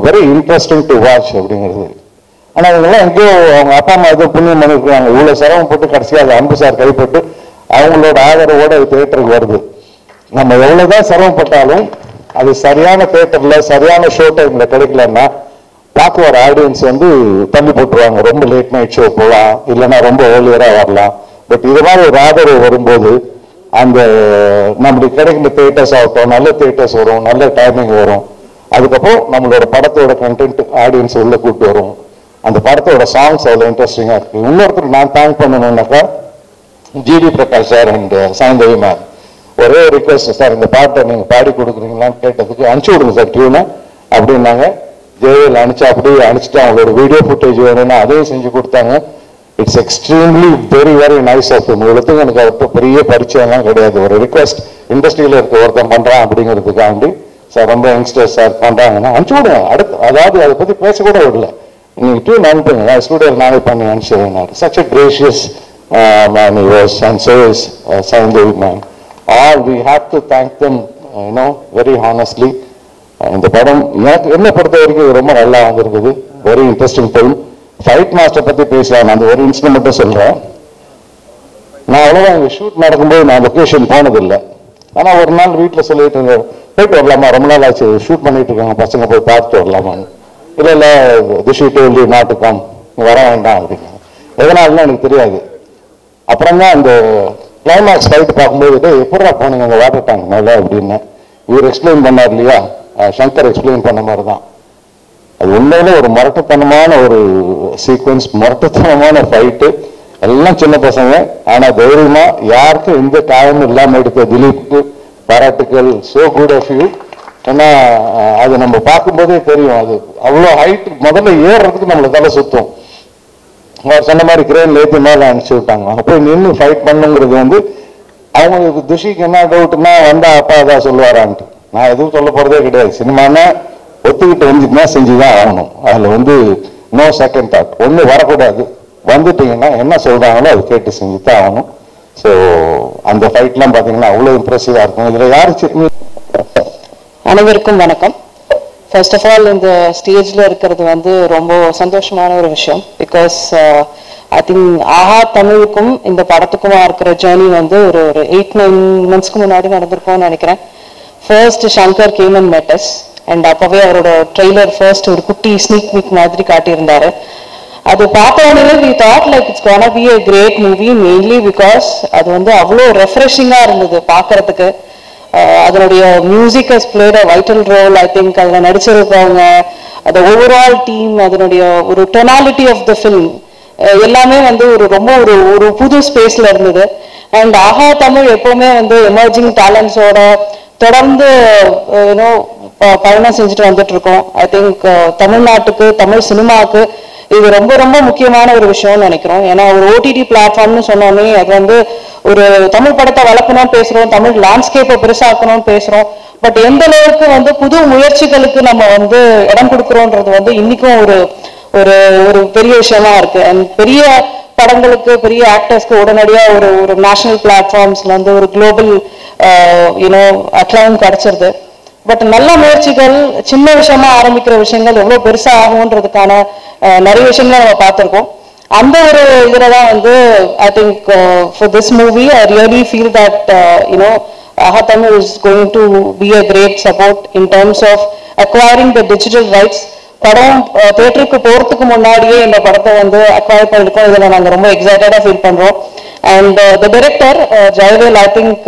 very interesting to watch அப்படிங்கிறது. ஆனால் இவங்கெல்லாம் எங்கேயோ அவங்க அப்பா அம்மா எதுவும் புண்ணியம் பண்ணியிருக்கிறாங்க. இவ்வளோ சிரமம் போட்டு கடைசியாக அது அன்பு சார் கைப்பட்டு அவங்களோட ஆதரவோடு அது தேட்டருக்கு வருது. நம்ம எவ்வளோதான் சிரமப்பட்டாலும் அது சரியான தேட்டரில் சரியான ஷோ டைமில் கிடைக்கலன்னா பார்க்க வர ஆடியன்ஸ் வந்து தள்ளி போட்டுருவாங்க. ரொம்ப லேட் நைட் ஷோ போகலாம், இல்லைன்னா ரொம்ப ஏர்லியராக வரலாம். பட் இது மாதிரி ஒரு ஆதரவு வரும்போது அந்த நம்மளுக்கு கிடைக்கிற தேட்டர்ஸ் ஆகட்டும், நல்ல தேட்டர்ஸ் வரும், நல்ல டைமிங் வரும். அதுக்கப்புறம் நம்மளோட படத்தோட கண்டென்ட் ஆடியன்ஸ் உள்ள கூப்பிட்டு வரும். அந்த படத்தோட சாங்ஸ் அவ்வளோ இன்ட்ரெஸ்டிங்காக இருக்கு. இன்னொருத்தர் நான் தேங்க் பண்ணணும்னாக்கா GV Prakash sir and Saindhavi ma'am. ஒரே ரிக்வெஸ்ட் சார், இந்த பாட்டை நீங்கள் பாடி கொடுக்குறீங்களான்னு கேட்டதுக்கு அனுப்பிச்சி விடுங்க சார் டியூனை அப்படின்னாங்க. ஜெயவேல் அப்படியே அனுப்பிச்சிட்டு அவங்களோட வீடியோ ஃபுட்டேஜ் வேணும்னா அதையும் செஞ்சு கொடுத்தாங்க. It's extremely very very nice of உங்களுக்கு. எனக்கு அவர்கிட்ட பெரிய பரிச்சயம்லாம் கிடையாது. ஒரு ரிக்வெஸ்ட், இண்டஸ்ட்ரியில் இருக்க ஒருத்தன் பண்ணுறான் அப்படிங்கிறதுக்காண்டி சார் ரொம்ப யங்ஸ்டர்ஸ் சார் பண்ணுறாங்கன்னா அனுப்பிச்சி விடுங்க. அதாவது அதை பற்றி பேசக்கூட விடல, நீங்கள் டியூன் அனுப்புங்க, ஸ்டூடியோவில் நானே பண்ணி அனுப்பிச்சிடுறேன். Such a gracious man he was, and so is Saindevi ma'am. All we have to thank them, very honestly. இந்த படம் எனக்கு என்ன பொறுத்த வரைக்கும் ரொம்ப நல்லா வந்திருக்குது. Very interesting film. Fight master பற்றி பேசலாம். அந்த ஒரு இன்சிடென்ட் மட்டும் சொல்கிறேன். நான் அவ்வளோவா இங்கே ஷூட் நடக்கும்போது நான் லொக்கேஷன் போனதில்லை. ஆனால் ஒரு நாள் வீட்டில் சொல்லிட்டு இருந்தேன், போயிட்டு வரலாமா, ரொம்ப நாள் ஆச்சு ஷூட் பண்ணிட்டு இருக்காங்க பசங்க, போய் பார்த்துட்டு வரலாமான்னு. இல்லை திஷி டோல்டி நாட் டு கம், வர வேண்டாம் அப்படின்னா. எதனாலன்னு எனக்கு தெரியாது. அப்புறம் தான் அந்த கிளைமேக்ஸ் ஃபைட் பார்க்கும்போது எப்படா போனீங்க அந்த வாட்டர் டேங்க் மேலே அப்படின்னு இவர் எக்ஸ்பிளைன் பண்ணார் இல்லையா, சங்கர் எக்ஸ்பிளைன் பண்ண மாதிரி தான். அது உண்மையில ஒரு முரட்டுத்தனமான ஒரு சீக்வன்ஸ், முரட்டுத்தனமான ஃபைட்டு. எல்லாம் சின்ன பசங்க, ஆனால் தைரியமா யாருக்கும் எந்த காயமும் இல்லாமல் எடுத்த திலீப்க்கு பாராட்டுக்கள். So good of you. ஏன்னா அது நம்ம பார்க்கும்போதே தெரியும், அது அவ்வளோ ஹைட் முதல்ல ஏறுறதுக்கு நம்மளை தலை சுத்தும். அவர் சொன்ன மாதிரி கிரேன்ல ஏற்றி மேலே அனுப்பிச்சு விட்டாங்க. அப்போ நின்று ஃபைட் பண்ணுங்கிறது வந்து அவங்களுக்கு துஷிக்கு என்ன டவுட்னா வந்தா அப்பா அதான் சொல்லுவாரான்ட்டு. நான் எதுவும் சொல்ல போறதே கிடையாது. சினிமானா ஒத்துக்கிட்டு வந்துட்டுனா செஞ்சுதான் ஆகணும். அதுல வந்து நோ செகண்ட் தாட், ஒண்ணு வரக்கூடாது. வந்துட்டீங்கன்னா என்ன சொல்றாங்களோ அது கேட்டு செஞ்சுதான் ஆகணும். ஸோ அந்த ஃபைட்லாம் பார்த்தீங்கன்னா அவ்வளோ இம்ப்ரெசிவா இருக்கும். இதுல யாரு அனைவருக்கும் வணக்கம். ஃபர்ஸ்ட் ஆஃப் ஆல் இந்த ஸ்டேஜ்ல இருக்கிறது வந்து ரொம்ப சந்தோஷமான ஒரு விஷயம். பிகாஸ் ஐ திங்க் ஆஹா தமிழுக்கும் இந்த படத்துக்குமா இருக்கிற ஜேர்னி வந்து ஒரு 8-9 monthsக்கு முன்னாடி நடந்திருக்கும்னு நினைக்கிறேன். First Shankar came and met us and அப்பவே அவரோட ட்ரெய்லர் ஃபர்ஸ்ட் ஒரு குட்டி ஸ்னீக் வீக் மாதிரி காட்டியிருந்தாரு. அது பார்த்த உடனே we thought like it's gonna be a great movie, mainly because அது வந்து அவ்வளோ ரெஃப்ரெஷிங்கா இருந்தது பார்க்கறதுக்கு. அதனுடைய music has played a vital role. I think அதில் நடிச்சிருக்கவங்க, அந்த ஓவரால் டீம், அதனுடைய ஒரு டொனாலிட்டி ஆஃப் த ஃபில்ம் எல்லாமே வந்து ரொம்ப ஒரு புது ஸ்பேஸ்ல இருந்தது. அண்ட் ஆஹா தமிழ் எப்பவுமே வந்து எமர்ஜிங் டேலண்ட்ஸோட தொடர்ந்து பயணம் செஞ்சுட்டு வந்துட்டு இருக்கோம். ஐ திங்க் தமிழ்நாட்டுக்கு, தமிழ் சினிமாவுக்கு இது ரொம்ப ரொம்ப முக்கியமான ஒரு விஷயம்னு நினைக்கிறோம். ஏன்னா ஒரு ஓடிடி பிளாட்ஃபார்ம்னு சொன்னோன்னே அது வந்து ஒரு தமிழ் படத்தை வளர்க்கணும்னு பேசுறோம், தமிழ் லேண்ட்ஸ்கேப்பை பெருசாக்கணும்னு பேசுறோம். பட் எந்த அளவுக்கு வந்து புது முயற்சிகளுக்கு நம்ம வந்து இடம் கொடுக்குறோன்றது வந்து இன்னைக்கும் ஒரு ஒரு ஒரு பெரிய விஷயமா இருக்கு. அண்ட் பெரிய படங்களுக்கு, பெரிய ஆக்டர்ஸ்க்கு உடனடியாக ஒரு நேஷனல் பிளாட்ஃபார்ம்ஸ்ல வந்து ஒரு குளோபல் அக்ளைம் கிடைச்சிருது. பட் நல்ல முயற்சிகள், சின்ன விஷயமா ஆரம்பிக்கிற விஷயங்கள் எவ்வளவு பெருசா ஆகும்ன்றதுக்கான நிறைய விஷயங்களை நம்ம பார்த்திருக்கோம். அந்த ஒரு இதுல தான் வந்து I think for this movie I really feel that ஆஹா Tamil is going to be a great support in terms of acquiring the digital rights. படம் தியேட்டருக்கு போறதுக்கு முன்னாடியே இந்த படத்தை வந்து அக்வயர் பண்ணிருக்கோம். இதுல நாங்க ரொம்ப எக்ஸைட்டடா ஃபீல் பண்றோம். And the director Jayavel I think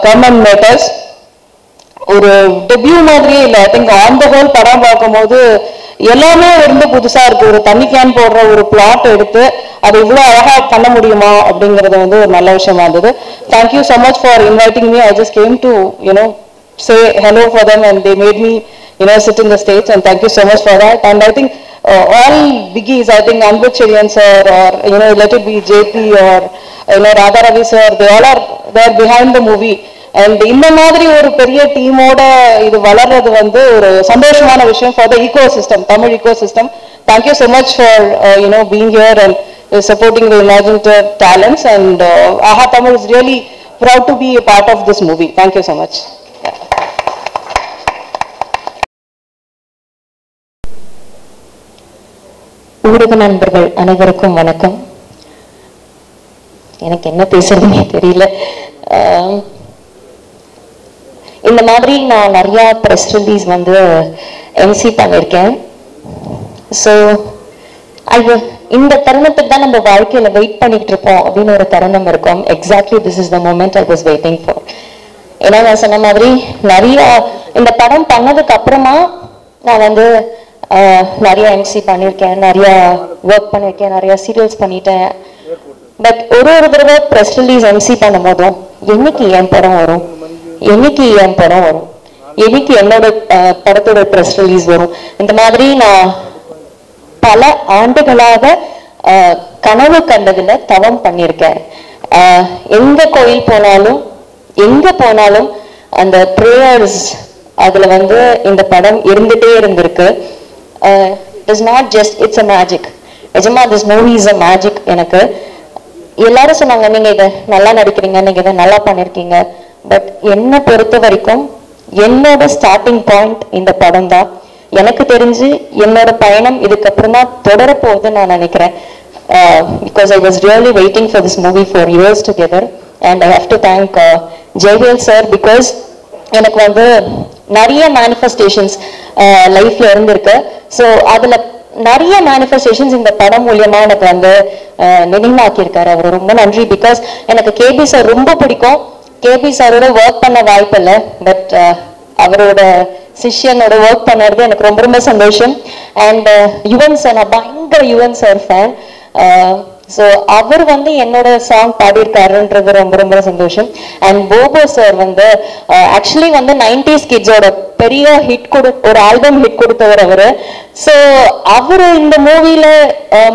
come and matters ஒரு டெபியூ மாதிரியே இல்லை. I think on the whole படம் பார்க்கும்போது எல்லாமே ரொம்ப புதுசா இருக்கு. ஒரு தண்ணி கேன் போடுற ஒரு பிளாட் எடுத்து அதை இவ்வளோ அழகா பண்ண முடியுமா அப்படிங்கறது வந்து ஒரு நல்ல விஷயமா இருந்தது. Thank you so much for inviting me. I just came to say hello for them and they made me sit in the stage, and thank you so much for that. And I think all biggies, I think Anbud Cheriyan sir or let it be JP or Radha Ravi sir, they all are there behind the movie. And இந்த மாதிரி ஒரு பெரிய டீமோட இது வளர்றது வந்து ஒரு சந்தோஷமான விஷயம் for the ecosystem, Tamil ecosystem. Thank you so much for being here and supporting the imaginative talents, and Aha Tamil is really proud to be a part of this movie. Thank you so much. ஊடக நண்பர்கள் அனைவருக்கும் வணக்கம். எனக்கு என்ன பேசுறதுன்னே தெரியல. இந்த மாதிரி நான் நிறைய ப்ரெஸ் ரிலீஸ் வந்து எம்சி பண்ணியிருக்கேன். ஸோ அது இந்த தருணத்துக்கு தான் நம்ம வாழ்க்கையில வெயிட் பண்ணிட்டு இருப்போம் அப்படின்னு ஒரு தருணம் இருக்கும். Exactly this is the moment I was waiting for. ஏன்னா நான் சொன்ன மாதிரி நிறைய இந்த படம் பண்ணதுக்கு அப்புறமா நான் வந்து நிறைய எம்சி பண்ணியிருக்கேன், நிறைய ஒர்க் பண்ணியிருக்கேன், நிறைய சீரியல்ஸ் பண்ணிட்டேன். பட் ஒரு தடவை ப்ரெஸ் ரிலீஸ் எம்சி பண்ணும் போதும் என்னைக்கு என் படம் வரும், என்னைக்கு என் படம் வரும், என்னைக்கு என்னோட படத்தோட ப்ரெஸ் ரிலீஸ் வரும், இந்த மாதிரி நான் பல ஆண்டுகளாக கனவு கண்டதுல தவம் பண்ணியிருக்கேன். எங்க கோயில் போனாலும் எங்க போனாலும் அந்த ப்ரேயர்ஸ் அதுல வந்து இந்த படம் இருந்துட்டே இருந்திருக்கு. It's not just it's a magic. நிஜமா this movie is a magic. எனக்கு எல்லாரும் சொன்னாங்க நீங்க இதை நல்லா நடிக்கிறீங்க, நீங்க இதை நல்லா பண்ணிருக்கீங்க. பட் என்னை பொறுத்த வரைக்கும் என்னோட ஸ்டார்டிங் பாயிண்ட் இந்த படம் தான். எனக்கு தெரிஞ்சு என்னோட பயணம் இதுக்கப்புறம் தான் தொடர போகுதுன்னு நான் நினைக்கிறேன். Because I was really waiting for this movie for years together. And I have to thank Jayavel sir. Because எனக்கு வந்து நிறைய மேனிஃபெஸ்டேஷன்ஸ் லைஃப்ல இருந்திருக்கு. ஸோ அதுல நிறைய மேனிஃபெஸ்டேஷன்ஸ் இந்த படம் மூலியமா எனக்கு வந்து நினைவாக்கியிருக்காரு. அவர் ரொம்ப நன்றி. பிகாஸ் எனக்கு கேபி சார் ரொம்ப பிடிக்கும். கேபி சாரோட ஒர்க் பண்ண வாய்ப்பு இல்லை, பட் அவரோட சிஷ்யனோட ஒர்க் பண்ணறது எனக்கு ரொம்ப ரொம்ப சந்தோஷம். அண்ட் யுவன் சார், நான் பயங்கர யுவன் சார் ஃபேன். ஸோ அவர் வந்து என்னோட சாங் பாடியிருக்காருன்றது ரொம்ப ரொம்ப சந்தோஷம். அண்ட் போபோ சார் வந்து ஆக்சுவலி வந்து 90s கிட்ஸோட பெரிய ஹிட் ஒரு ஆல்பம் ஹிட் கொடுத்தவர் அவரு. ஸோ அவரு இந்த மூவில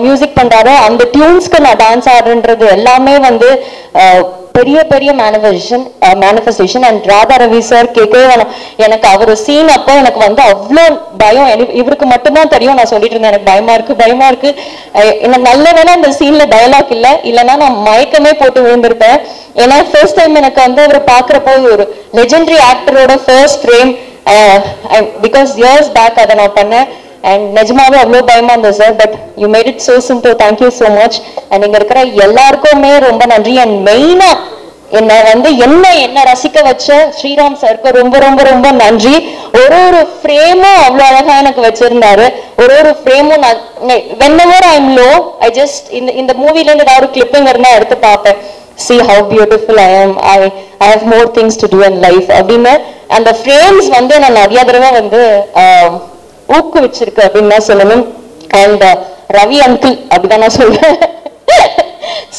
மியூசிக் பண்றாரு, அந்த டியூன்ஸ்க்கு நான் டான்ஸ் ஆடுன்றது எல்லாமே வந்து பெரிய பெரிய manifestation. And Radha Ravi sir கேட்கவே வேணாம், எனக்கு அவர் சீன் அப்போ எனக்கு வந்து அவ்வளோ பயம். இவருக்கு மட்டும்தான் தெரியும், நான் சொல்லிட்டு இருந்தேன் எனக்கு பயமா இருக்கு. எனக்கு நல்ல வேலை அந்த சீன்ல டயலாக் இல்லைன்னா நான் மயக்கமே போட்டு விழுந்திருப்பேன். ஏன்னா ஃபர்ஸ்ட் டைம் எனக்கு வந்து அவர் பாக்குறப்போ ஒரு லெஜெண்டரி ஆக்டரோட first frame, because years back அதை நான் பண்ணேன். அண்ட் நிஜமாவே அவ்வளோ பயமா இருந்தது sir. But you made it so simple. Thank you so much. And இங்க இருக்கிற எல்லாருக்குமே ரொம்ப நன்றி. அண்ட் மெயினா என்ன ரசிக்க வச்ச ஸ்ரீராம் சாருக்கு ரொம்ப ரொம்ப ரொம்ப நன்றி. ஒரு ஃப்ரேமும் அவ்வளோ அழகா எனக்கு வச்சிருந்தாரு. ஒரு ஃப்ரேமும் whenever I'm low, I just இந்த மூவில இருந்து ஏதாவது ஒரு கிளிப்பிங் இருந்தா எடுத்து பார்ப்பேன். See how beautiful I am. I have more things to do in life அப்படின்னு அந்த ஃப்ரேம்ஸ் வந்து நான் நிறைய தடவை வந்து ஊக்குவிச்சிருக்கு அப்படின்னு தான் சொல்லணும். அண்ட் ரவி அங்கிள் அப்படிதான் நான் சொல்றேன்.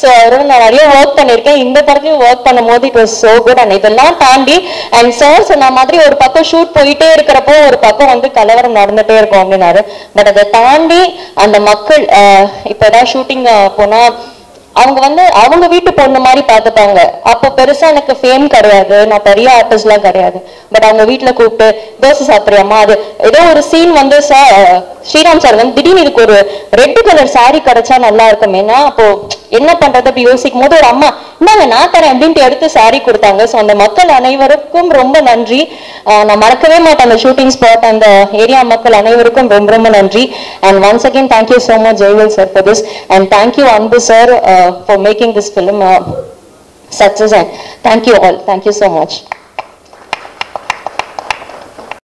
ஸோ அவரோட நான் நிறைய ஒர்க் பண்ணியிருக்கேன். இந்த படத்தையும் ஒர்க் பண்ணும் போது it was so good. And இதெல்லாம் தாண்டி அண்ட் சார் சொன்ன மாதிரி ஒரு பக்கம் ஷூட் போயிட்டே இருக்கிறப்போ ஒரு பக்கம் வந்து கலவரம் நடந்துட்டே இருக்கும் அப்படின்னாரு. பட் அதை தாண்டி அந்த மக்கள் இப்போ ஏதாவது ஷூட்டிங் போனா அவங்க வந்து அவங்க வீட்டு பொண்ணு மாதிரி பார்த்துப்பாங்க. அப்போ பெருசா எனக்கு ஃபேம் கிடையாது, நான் பெரிய ஆர்டிஸ்ட்லாம் கிடையாது. பட் அவங்க வீட்டுல கூப்பிட்டு தோசை சாப்பிட்றியம்மா, அது ஏதோ ஒரு சீன் வந்து ஸ்ரீராம் சார் வந்து திடீர்னு இதுக்கு ஒரு ரெட் கலர் சாரி கிடைச்சா நல்லா இருக்கும். ஏன்னா அப்போ என்ன பண்றது அப்படி யோசிக்கும் போது ஒரு அம்மா இந்தாங்க நான் தரேன் அப்படின்ட்டு எடுத்து சாரி கொடுத்தாங்க. ஸோ அந்த மக்கள் அனைவருக்கும் ரொம்ப நன்றி. நான் மறக்கவே மாட்டேன் அந்த ஷூட்டிங் ஸ்பாட், அந்த ஏரியா மக்கள் அனைவருக்கும் ரொம்ப ரொம்ப நன்றி. And once again thank you so much Jaivel sir for this. And thank you அன்பு sir for making this film success, and thank you all. Thank you so much.